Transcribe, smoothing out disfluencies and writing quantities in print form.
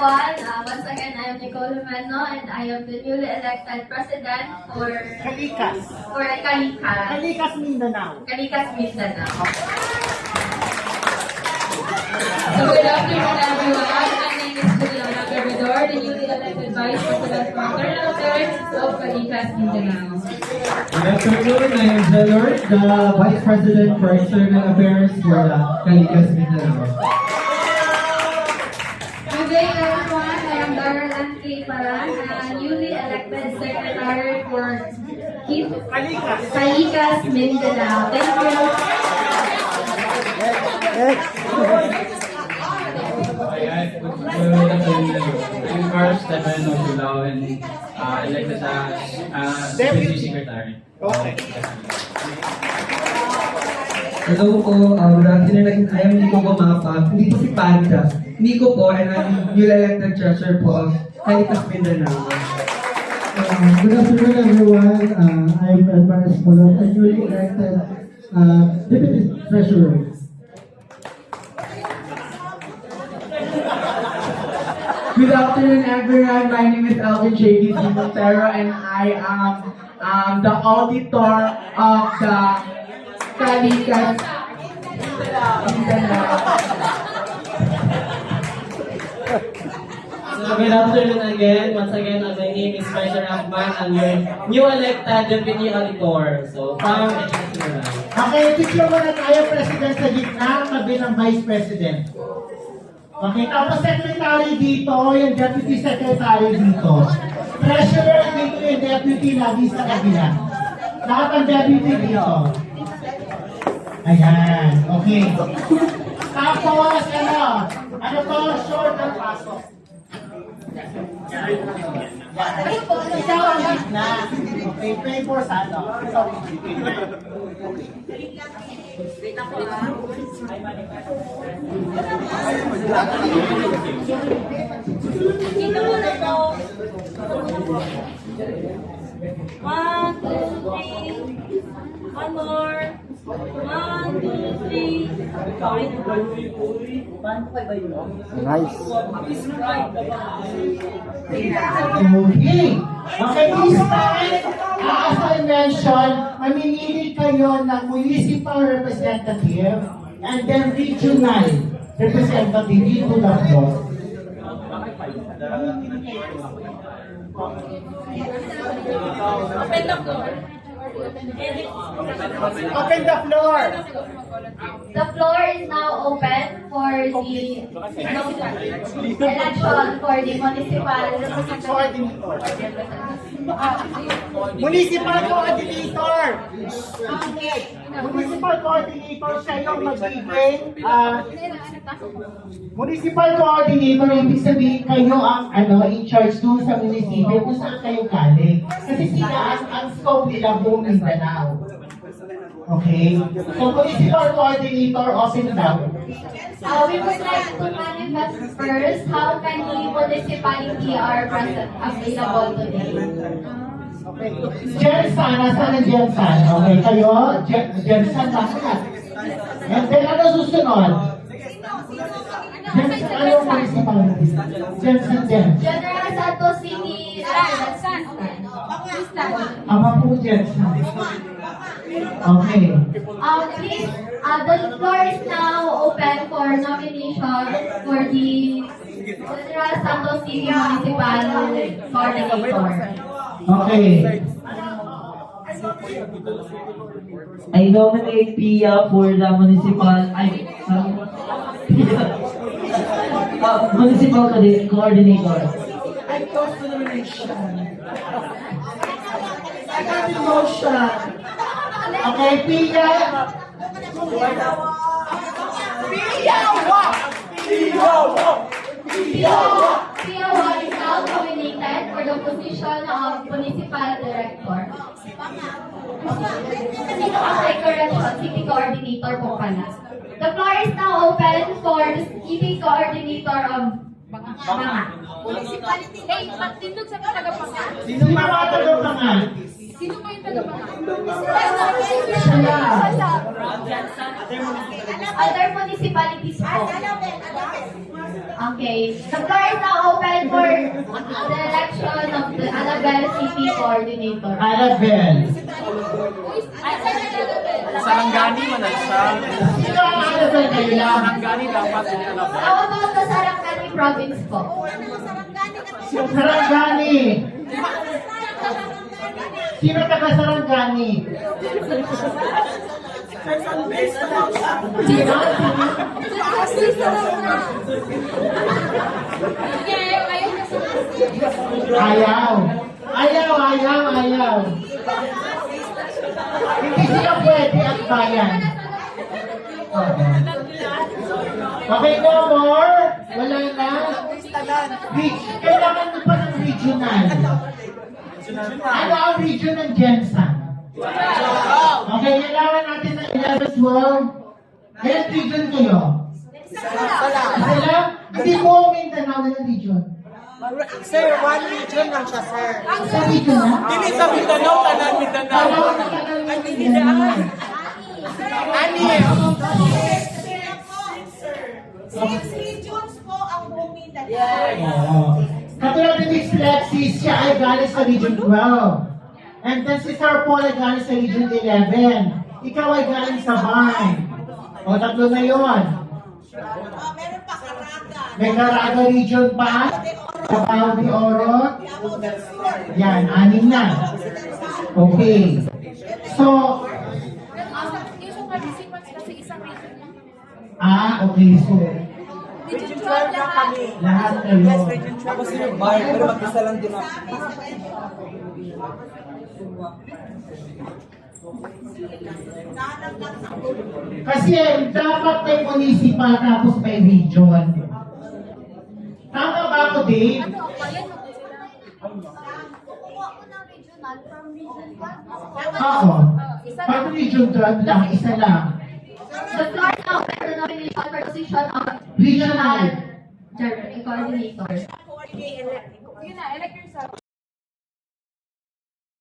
everyone. Once again, I am Nicole Humano and I am the newly elected president for Kalikas. Kalikas. Kalikas, Mindanao. Kalikas, Mindanao. So good afternoon, everyone. My name is Juliana Garbador, the newly elected vice president for Internal Affairs of Kalikas, Mindanao. Good afternoon, I am Zelord, the Vice President for External Affairs for the Kalikas Mindanao. Good day, everyone. I am Darrell M. K. Paran, newly elected secretary for Kalikas, Mindanao. Thank you. I'm Carl Stefan of Bilao and elected as Deputy Secretary. Okay. Hello po, good afternoon, I am Nico Gomapa. Hindi po si Panda. Nico po, and I'm newly elected treasurer po of Kalikas Mindanao. Good afternoon, everyone. I'm Edmar Espolon, a newly elected Deputy Treasurer. Good afternoon, everyone. My name is Alvin J.D. Montero, and I am the auditor of the Kalikas Mindanao. So good afternoon again. Once again, my name is Faisal Rahman. I'm your new elected Deputy Auditor. So from Mindanao. Okay, picture mo na tayo, President sa gitna, tabi ng Vice President. Okay, tapos Secretary dito, yung Deputy Secretary dito. Treasurer dito yung Deputy lagi sa kabila. Lahat ang Deputy dito. Ayan, okay. Tapos, ano to, short ang pasok. Ikaw ang gitna. Okay, pray for sa ano. Ikaw ang gitna. Dito muna po. 1, 2, 3. One more. 1, 2, 3. Okay. Okay, this time, as I mentioned, mamimili kayo ng municipal representative and then regional representative dito na po. Open the floor. Open the floor. The floor is now open for the election for the municipal Municipal coordinator. Okay. Municipal coordinator siya yung magbibigay. Municipal coordinator, ibig sabihin kayo ang in charge doon sa munisipyo kung saan kayo galing. Kasi sila ang scope nila buong Mindanao. Okay? So, municipal coordinator, open daw. we would like to manifest first how many municipality are present available today. Okay. Jensen, nasaan ang Jensen? Okay, kayo? Jensen, lahat. And then, ano susunod? Jensen, anong municipality? Jensen din. General Santos City, Ama po Jensen. Okay. please, the floor is now open for nomination for the General Santos City Municipal Coordinator. Okay. I nominate Pia for the municipal, municipal coordinator. I close the nomination. I got the motion. Okay, Pia. Pia is now nominated for the position of Municipal Director. Correction, City Coordinator po pala. The floor is now open for the City Coordinator of Banga. Municipality. Hey, magtindog sa tagapangan. Sino mga tagapangan? Sino ba yung tagapangan? Siya. Other municipalities po. Okay. The floor is now open for the election of the Alabel City Coordinator. Annabel. Sarangani man na siya. Sino ang Annabel kayo lang? Sarangani dapat hindi alam. How about the Sarangani province po? Sarangani. Sino taga Sarangani? Sino? Ayaw. Hindi sila pwede at bayan. Okay, no more? Wala na? Kailangan mo pa ng regional. Ano ang region ng Jensen? Okay, kailangan natin ng 11, 12. Kailan region kayo? Isa lang? Hindi mo Mindanao na ng region. Sir, one region lang siya, sir. Sa region na? Dili sa Mindanao, tanan Mindanao. Ani, Okay. 6 regions po ang buong Mindanao. Oo. Katulad ni Miss Lexi, siya ay galing sa Region 12. And then si Sir Paul ay galing sa Region 11. Ikaw ay galing sa Vine. O, tatlo na yun. Meron pa Caraga. May Caraga Region pa. Davao de Oro. Yan, 6 na. Okay. So, Yung participants kasi isang region lang. okay. So, Region 12 lahat. lahat kayo. Tapos yung bar, pero mag-isa lang din ako. Kasi dapat may municipal tapos may region. Tama ba ako, Dave? Ano, bayan mo sila. Kukuha ko ng regional from region 1. Oo. Pag region 12 lang, isa lang. The floor is now open for the nomination for position of Regional. Coordinator. Coordinate elect. Yun na, elect yourself.